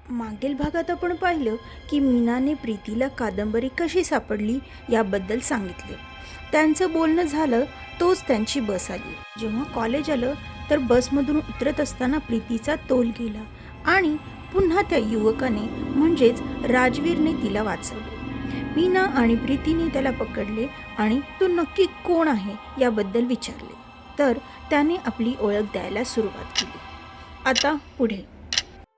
मागील भागात आपण पाहिलं की मीनाने प्रीतीला कादंबरी कशी सापडली याबद्दल सांगितले. त्यांचं बोलणं झालं तोच त्यांची बस आली. जेव्हा कॉलेज आलं तर बसमधून उतरत असताना प्रीतीचा तोल गेला आणि पुन्हा त्या युवकाने म्हणजेच राजवीरने तिला वाचवले. मीना आणि प्रीतीने त्याला पकडले आणि तू नक्की कोण आहे याबद्दल विचारले. तर त्याने आपली ओळख द्यायला सुरुवात केली. आता पुढे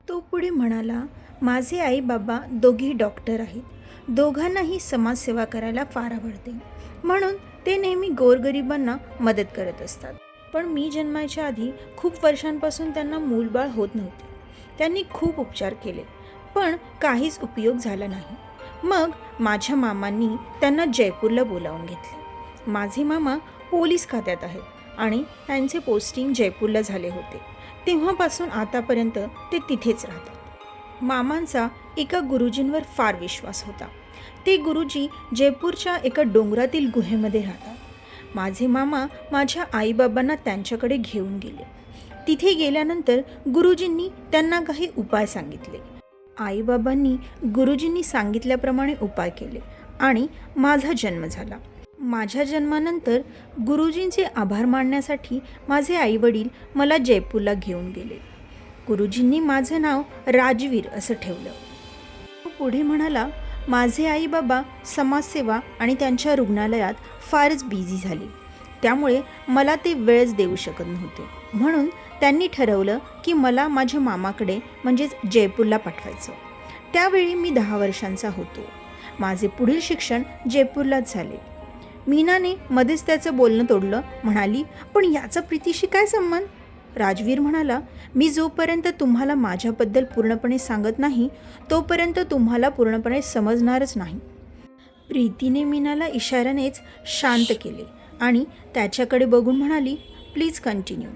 तो पुढे म्हणाला, माझे आई बाबा दोघेही डॉक्टर आहेत. दोघांनाही समाजसेवा करायला फार आवडते, म्हणून ते नेहमी गोरगरिबांना मदत करत असतात. पण मी जन्माच्या आधी खूप वर्षांपासून त्यांना मूलबाळ होत नव्हते. त्यांनी खूप उपचार केले, पण काहीच उपयोग झाला नाही. मग माझ्या मामांनी त्यांना जयपूरला बोलावून घेतले. माझे मामा पोलीस खात्यात आहेत आणि त्यांचे पोस्टिंग जयपूरला झाले होते. तेव्हापासून आतापर्यंत ते तिथेच राहतात. मामांचा एका गुरुजींवर फार विश्वास होता. ते गुरुजी जयपूरच्या एका डोंगरातील गुहेमध्ये राहतात. माझे मामा माझ्या आईबाबांना त्यांच्याकडे घेऊन गेले. तिथे गेल्यानंतर गुरुजींनी त्यांना काही उपाय सांगितले. आईबाबांनी गुरुजींनी सांगितल्याप्रमाणे उपाय केले आणि माझा जन्म झाला. माझ्या जन्मानंतर गुरुजींचे आभार मानण्यासाठी माझे आईवडील मला जयपूरला घेऊन गेले. गुरुजींनी माझं नाव राजवीर असं ठेवलं. तो पुढे म्हणाला, माझे आई बाबा समाजसेवा आणि त्यांच्या रुग्णालयात फारच बिझी झाले, त्यामुळे मला ते वेळच देऊ शकत नव्हते. म्हणून त्यांनी ठरवलं की मला माझ्या मामाकडे म्हणजेच जयपूरला पाठवायचं. त्यावेळी मी 10 वर्षांचा होतो. माझे पुढील शिक्षण जयपूरलाच झाले. मीनाने मध्येच त्याचं बोलणं तोडलं. म्हणाली, पण याचा प्रीतीशी काय संबंध? राजवीर म्हणाला, मी जोपर्यंत तुम्हाला माझ्याबद्दल पूर्णपणे सांगत नाही तोपर्यंत तुम्हाला पूर्णपणे समजणारच नाही. प्रीतीने मीनाला इशाऱ्यानेच शांत केले आणि त्याच्याकडे बघून म्हणाली, प्लीज कंटिन्यू.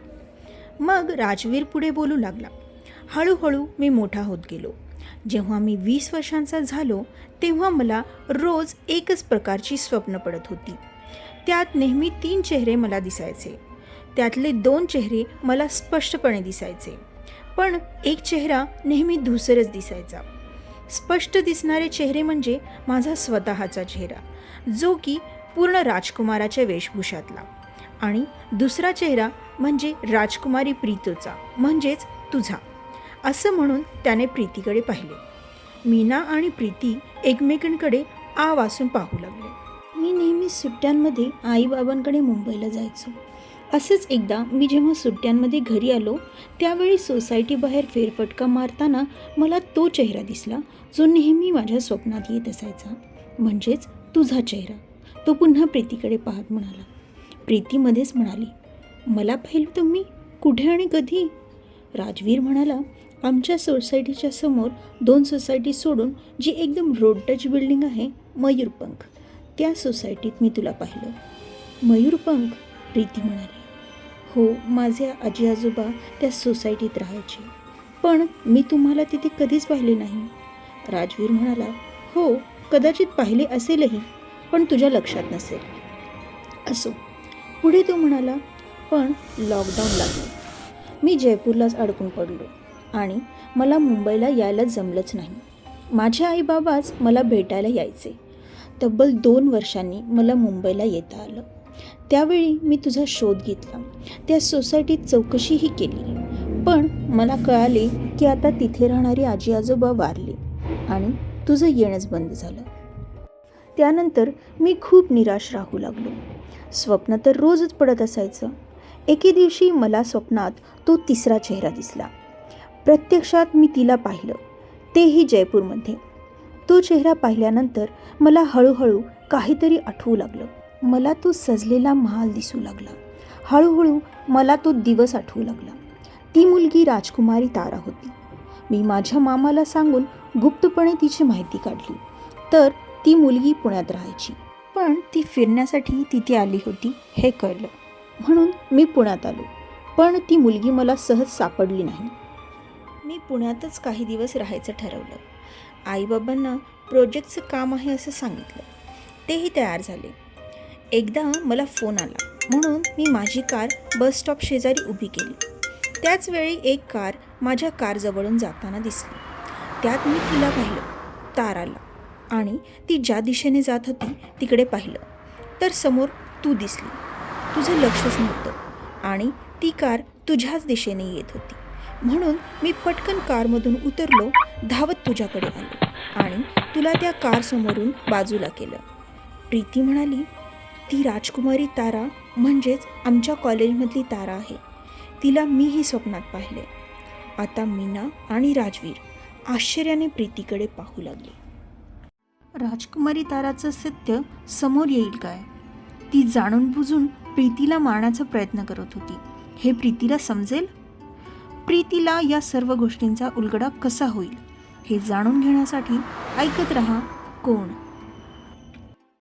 मग राजवीर पुढे बोलू लागला. हळूहळू मी मोठा होत गेलो. जेव्हा मी 20 वर्षांचा झालो तेव्हा मला रोज एकच प्रकारची स्वप्न पडत होती. त्यात नेहमी 3 चेहरे मला दिसायचे. त्यातले 2 चेहरे मला स्पष्टपणे दिसायचे, पण एक चेहरा नेहमी धूसरच दिसायचा. स्पष्ट दिसणारे चेहरे म्हणजे माझा स्वतःचा चेहरा, जो की पूर्ण राजकुमाराच्या वेशभूषातला, आणि दुसरा चेहरा म्हणजे राजकुमारी प्रीतोचा म्हणजेच तुझा. असं म्हणून त्याने प्रीतीकडे पाहिले. मीना आणि प्रीती एकमेकांकडे आ वासून पाहू लागले. मी नेहमी सुट्ट्यांमध्ये आईबाबांकडे मुंबईला जायचो. असंच एकदा मी जेव्हा सुट्ट्यांमध्ये घरी आलो त्यावेळी सोसायटीबाहेर फेरफटका मारताना मला तो चेहरा दिसला जो नेहमी माझ्या स्वप्नात येत असायचा, म्हणजेच तुझा चेहरा. तो पुन्हा प्रीतीकडे पाहत म्हणाला. प्रीतीमध्येच म्हणाली, मला पाहिलं तुम्ही? कुठे आणि कधी? राजवीर म्हणाला, आमच्या सोसायटीच्या समोर 2 सोसायटी सोडून जी एकदम रोड टच बिल्डिंग आहे, मयूरपंख, त्या सोसायटीत मी तुला पाहिलं. मयूरपंख? प्रीती म्हणाली. हो, माझे आजी आजोबा त्या सोसायटीत राहायचे, पण मी तुम्हाला तिथे कधीच पाहिले नाही. राजवीर म्हणाला, हो, कदाचित पाहिले असेलही, पण तुझ्या लक्षात नसेल. असो. पुढे तो म्हणाला, पण लॉकडाऊन लागले. मी जयपूरलाच अडकून पडलो आणि मला मुंबईला यायला जमलंच नाही. माझे आईबाबाच मला भेटायला यायचे. तब्बल 2 वर्षांनी मला मुंबईला येता आलं. त्यावेळी मी तुझा शोध घेतला. त्या सोसायटीत चौकशीही केली, पण मला कळाले की आता तिथे राहणारी आजी आजोबा वारली आणि तुझं येणंच बंद झालं. त्यानंतर मी खूप निराश राहू लागलो. स्वप्न तर रोजच पडत असायचं. एके दिवशी मला स्वप्नात तो 3रा चेहरा दिसला. प्रत्यक्षात मी तिला पाहिलं, तेही जयपूरमध्ये. तो चेहरा पाहिल्यानंतर मला हळूहळू काहीतरी आठवू लागलं. मला तो सजलेला महाल दिसू लागला. हळूहळू मला तो दिवस आठवू लागला. ती मुलगी राजकुमारी तारा होती. मी माझ्या मामाला सांगून गुप्तपणे तिची माहिती काढली, तर ती मुलगी पुण्यात राहायची, पण ती फिरण्यासाठी तिथे आली होती हे कळलं. म्हणून मी पुण्यात आलो, पण ती मुलगी मला सहज सापडली नाही. मी पुण्यातच काही दिवस राहायचं ठरवलं. आईबाबांना प्रोजेक्टचं काम आहे असं सांगितलं. तेही तयार झाले. एकदा मला फोन आला म्हणून मी माझी कार बस स्टॉप शेजारी उभी केली. त्याच वेळी एक कार माझ्या कारजवळून जाताना दिसली. त्यात मी तिला पाहिलं, ताराला, आणि ती ज्या दिशेने जात होती तिकडे पाहिलं तर समोर तू दिसली. तुझं लक्षच नव्हतं आणि ती कार तुझ्याच दिशेने येत होती. म्हणून मी पटकन कारमधून उतरलो, धावत तुझ्याकडे आलो आणि तुला त्या कारसमोरून बाजूला केलं. प्रीती म्हणाली, ती राजकुमारी तारा म्हणजेच आमच्या कॉलेजमधली तारा आहे. तिला मीही स्वप्नात पाहिले. आता मीना आणि राजवीर आश्चर्याने प्रीतीकडे पाहू लागले. राजकुमारी ताराचं सत्य समोर येईल काय? ती जाणून बुजून प्रीतीला मारण्याचा प्रयत्न करत होती. हे प्रीतीला समजेल? प्रीतीला या सर्व गोष्टींचा उलगडा कसा होईल हे जाणून घेण्यासाठी ऐकत रहा कोण